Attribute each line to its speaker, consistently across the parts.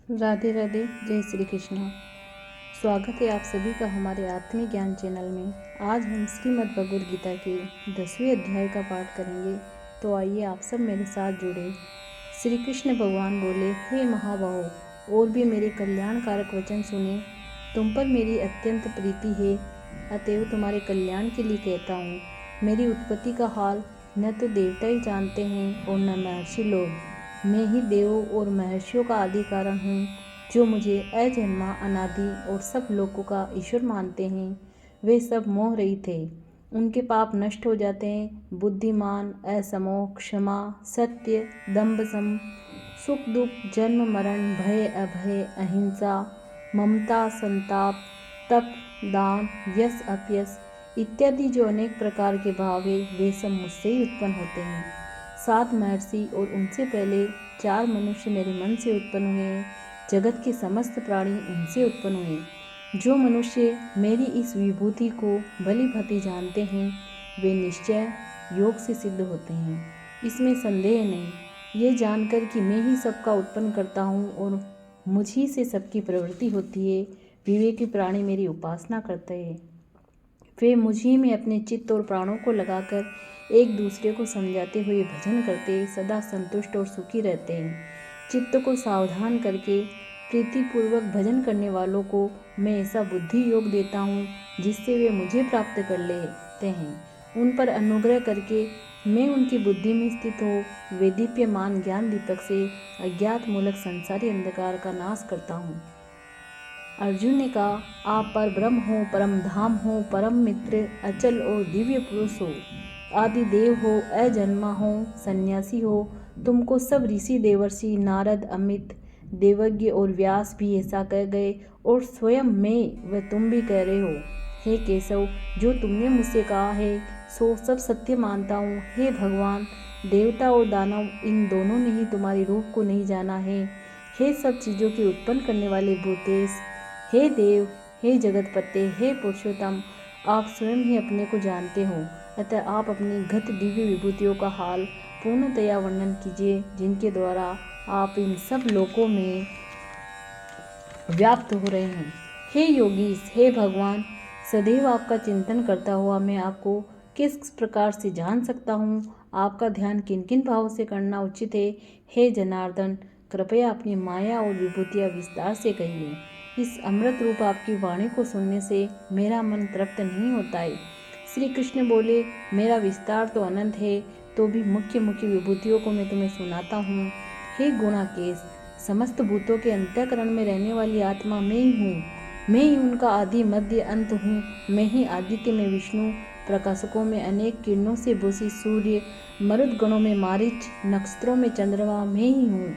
Speaker 1: राधे राधे। जय श्री कृष्ण। स्वागत है आप सभी का हमारे आत्मिक ज्ञान चैनल में। आज हम श्रीमद् भगवद गीता के 10वें अध्याय का पाठ करेंगे, तो आइए आप सब मेरे साथ जुड़े। श्री कृष्ण भगवान बोले, हे महाबाहो, और भी मेरे कल्याणकारक वचन सुने। तुम पर मेरी अत्यंत प्रीति है, अतएव तुम्हारे कल्याण के लिए कहता हूँ। मेरी उत्पत्ति का हाल न तो देवता ही जानते हैं और न महर्षि लोग। मैं ही देवों और महर्षियों का आदि कारण हूँ। जो मुझे अजन्मा, अनादि और सब लोगों का ईश्वर मानते हैं, वे सब मोह रहित थे। उनके पाप नष्ट हो जाते हैं। बुद्धिमान, असमोह, क्षमा, सत्य, दम्भ, सम, सुख दुख, जन्म मरण, भय अभय, अहिंसा, ममता, संताप, तप, दान, यश अपयश इत्यादि जो अनेक प्रकार के भाव है, वे सब मुझसे ही उत्पन्न होते हैं। 7 महर्षि और उनसे पहले 4 मनुष्य मेरे मन से उत्पन्न हुए हैं। जगत के समस्त प्राणी उनसे उत्पन्न हुए। जो मनुष्य मेरी इस विभूति को भली भांति जानते हैं, वे निश्चय योग से सिद्ध होते हैं। इसमें संदेह नहीं। ये जानकर कि मैं ही सबका उत्पन्न करता हूँ और मुझ ही से सबकी प्रवृत्ति होती है, विवेकी प्राणी मेरी उपासना करते हैं। वे मुझ ही में अपने चित्त और प्राणों को लगाकर एक दूसरे को समझाते हुए भजन करते, सदा संतुष्ट और सुखी रहते हैं। चित्त को सावधान करके प्रीतिपूर्वक भजन करने वालों को मैं ऐसा बुद्धि योग देता हूँ, जिससे वे मुझे प्राप्त कर लेते हैं। उन पर अनुग्रह करके मैं उनकी बुद्धि में स्थित हो वेदीप्यमान ज्ञान दीपक से अज्ञात मूलक संसारी अंधकार का नाश करता हूँ। अर्जुन ने कहा, आप पर ब्रह्म हो, परम धाम हो, परम मित्र, अचल और दिव्य पुरुष हो, आदि देव हो, अजन्मा हो, सन्यासी हो। तुमको सब ऋषि, देवर्षि, नारद, अमित, देवज्ञ और व्यास भी ऐसा कह गए, और स्वयं मैं व तुम भी कह रहे हो। हे केशव, जो तुमने मुझसे कहा है सो सब सत्य मानता हूँ। हे भगवान, देवता और दानव इन दोनों ने ही तुम्हारे रूप को नहीं जाना है। हे सब चीज़ों के उत्पन्न करने वाले भूतेश, हे देव, हे जगतपते, हे पुरुषोत्तम, आप स्वयं ही अपने को जानते हो। अतः आप अपनी घत दिव्य विभूतियों का हाल पूर्णतया वर्णन कीजिए, जिनके द्वारा आप इन सब लोकों में व्याप्त हो रहे हैं। हे योगीश, हे भगवान, सदैव आपका चिंतन करता हुआ मैं आपको किस प्रकार से जान सकता हूँ? आपका ध्यान किन किन भावों से करना उचित है? हे जनार्दन, कृपया अपनी माया और विभूतियाँ विस्तार से कहिए। इस अमृत रूप आपकी वाणी को सुनने से मेरा मन तृप्त नहीं होता है। श्री कृष्ण बोले, मेरा विस्तार तो अनंत है, तो भी मुख्य मुख्य विभूतियों को मैं तुम्हें सुनाता हूँ। हे गुणाकेश, समस्त भूतों के अंतःकरण में रहने वाली आत्मा मैं ही हूँ। मैं ही उनका आदि मध्य अंत हूँ। मैं ही आदित्य में विष्णु, प्रकाशकों में अनेक किरणों से भूषित सूर्य, मरुद गणों में मारीच, नक्षत्रों में चंद्रमा मैं ही हूँ।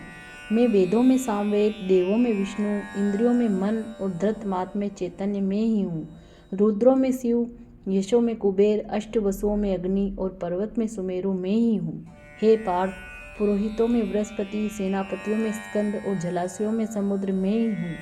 Speaker 1: मैं वेदों में सामवेद, देवों में विष्णु, इंद्रियों में मन और धृतमात्र में चैतन्य मैं ही हूँ। रुद्रों में शिव, यशों में कुबेर, अष्टवसुओं में अग्नि और पर्वत में सुमेरु मैं ही हूँ। हे पार्थ, पुरोहितों में बृहस्पति, सेनापतियों में स्कंद और जलाशयों में समुद्र मैं ही हूँ।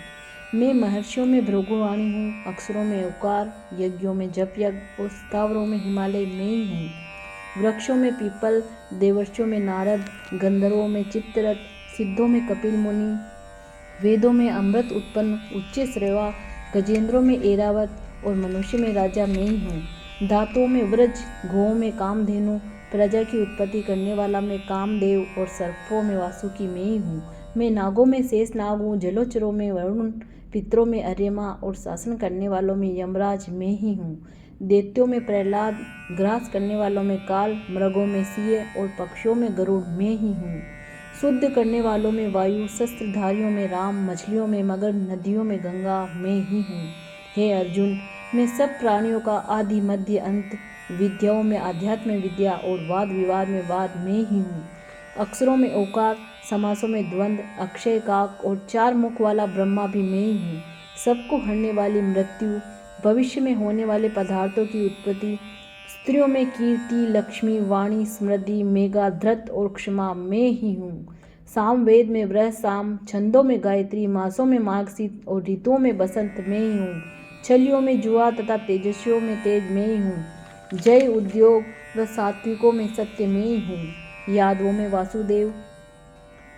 Speaker 1: मैं महर्षियों में भृगुवाणी हूँ, अक्षरों में ओकार, यज्ञों में जप यज्ञ और स्थावरों में हिमालय मैं ही हूँ। वृक्षों में पीपल, देवर्षियों में नारद, गंधर्वों में चित्ररथ, सिद्धों में कपिल मुनि, वेदों में अमृत उत्पन्न उच्च श्रेवा, गजेंद्रों में ऐरावत और मनुष्य में राजा मैं ही हूँ। दातों में व्रज, गौओं में कामधेनु, प्रजा की उत्पत्ति करने वाला मैं कामदेव और सर्पों में वासुकी मैं ही हूँ। मैं नागों में शेष नाग हूँ, जलोचरों में वरुण, पितरों में अर्यमा और शासन करने वालों में यमराज मैं ही हूँ। दैत्यों में प्रहलाद, ग्रास करने वालों में काल, मृगों में सिंह और पक्षियों में गरुड़ मैं ही हूँ। शुद्ध करने वालों में वायु, शस्त्रधारियों में राम, मछलियों में मगर, नदियों में गंगा मैं ही हूँ। हे अर्जुन, मैं सब प्राणियों का आदि मध्य अंत, विद्याओं में आध्यात्म विद्या और वाद विवाद में वाद मैं ही हूँ। अक्षरों में ओकार, समासों में द्वंद्व, अक्षय काक और 4 मुख वाला ब्रह्मा भी मैं ही हूँ। सबको हरने वाली मृत्यु, भविष्य में होने वाले पदार्थों की उत्पत्ति, स्त्रियों में कीर्ति, लक्ष्मी, वाणी, स्मृति, मेघा, धृत और क्षमा मैं ही हूँ। सामवेद में वृह साम, छंदों में गायत्री, मासों में मार्गशीर और ऋतुओं में बसंत मैं ही हूँ। छलियों में जुआ तथा तेजस्वियों में तेज मैं ही हूँ। जय उद्योग व सात्विकों में सत्य मैं ही हूँ। यादवों में वासुदेव,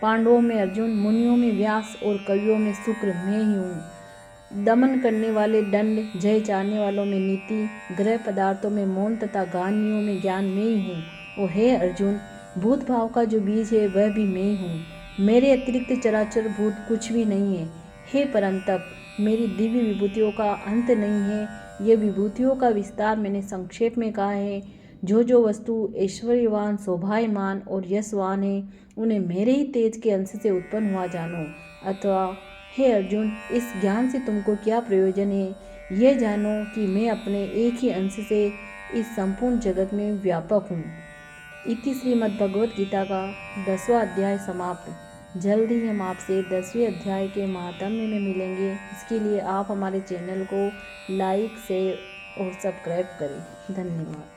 Speaker 1: पांडवों में अर्जुन, मुनियों में व्यास और कवियों में शुक्र मैं ही हूँ। दमन करने वाले दंड, जय चाहने वालों में नीति, ग्रह पदार्थों में मौन तथा ज्ञानियों में ज्ञान मैं ही हूँ। और हे अर्जुन, भूत भाव का जो बीज है वह भी मैं ही हूँ। मेरे अतिरिक्त चराचर भूत कुछ भी नहीं है। हे परंतप, मेरी दिव्य विभूतियों का अंत नहीं है। ये विभूतियों का विस्तार मैंने संक्षेप में कहा है। जो वस्तु ऐश्वर्यवान, शोभायमान और यशवान है, उन्हें मेरे ही तेज के अंश से उत्पन्न हुआ जानो। अथवा हे अर्जुन, इस ज्ञान से तुमको क्या प्रयोजन है? ये जानो कि मैं अपने एक ही अंश से इस संपूर्ण जगत में व्यापक हूँ। इति श्रीमद्भगवद गीता का 10वां अध्याय समाप्त। जल्द ही हम आपसे 10वें अध्याय के महात्म्य में मिलेंगे। इसके लिए आप हमारे चैनल को लाइक, शेयर और सब्सक्राइब करें। धन्यवाद।